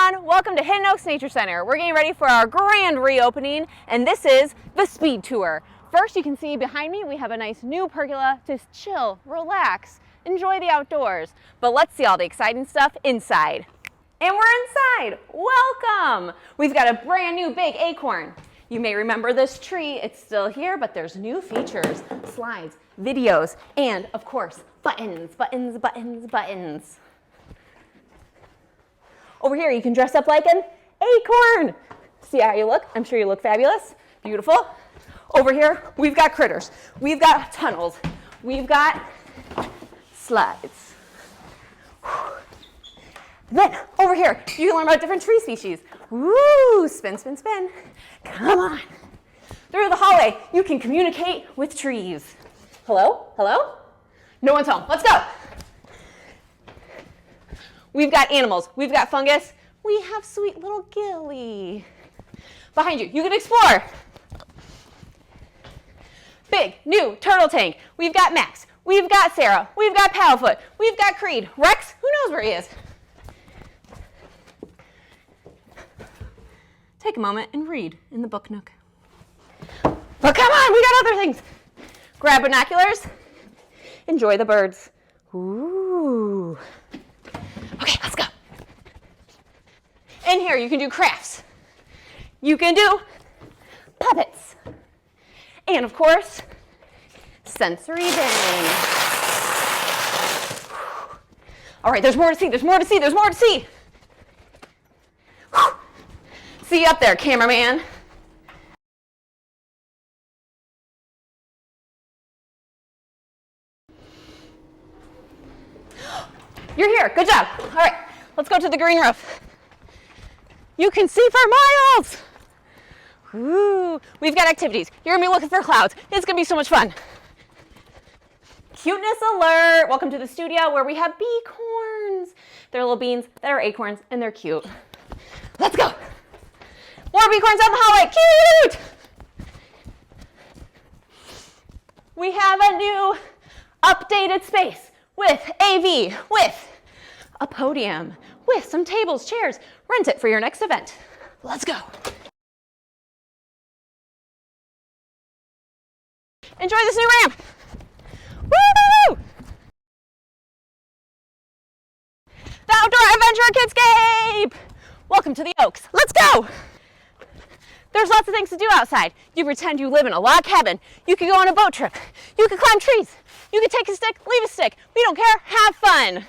everyone, welcome to Hidden Oaks Nature Center. We're getting ready for our grand reopening, and this is the Speed Tour. First, you can see behind me we have a nice new pergola to chill, relax, enjoy the outdoors. But let's see all the exciting stuff inside. And we're inside. Welcome! We've got a brand new big acorn. You may remember this tree. It's still here, but there's new features, slides, videos, and of course, buttons, buttons, buttons, buttons. Over here, you can dress up like an acorn. See how you look? I'm sure you look fabulous. Beautiful. Over here, we've got critters. We've got tunnels. We've got slides. And then over here, you can learn about different tree species. Woo! Spin, spin, spin. Come on. Through the hallway, you can communicate with trees. Hello? Hello? No one's home. Let's go. We've got animals. We've got fungus. We have sweet little Gilly. Behind you, you can explore. Big, new turtle tank. We've got Max. We've got Sarah. We've got Paddlefoot. We've got Creed. Rex, who knows where he is? Take a moment and read in the book nook. But come on, we got other things. Grab binoculars. Enjoy the birds. Ooh. Okay, let's go. In here, you can do crafts. You can do puppets. And of course, sensory bang. All right, there's more to see, there's more to see, there's more to see. See you up there, cameraman. You're here, good job. All right, let's go to the green roof. You can see for miles. Ooh, we've got activities. You're gonna be looking for clouds. It's gonna be so much fun. Cuteness alert. Welcome to the studio where we have beacorns. They're little beans that are acorns and they're cute. Let's go. More beacorns down the hallway, cute. We have a new updated space with AV, with a podium, with some tables, chairs. Rent it for your next event. Let's go. Enjoy this new ramp. Woo! The Outdoor Adventure Kidscape! Welcome to the Oaks. Let's go! There's lots of things to do outside. You pretend you live in a log cabin. You could go on a boat trip. You could climb trees. You could take a stick, leave a stick. We don't care. Have fun.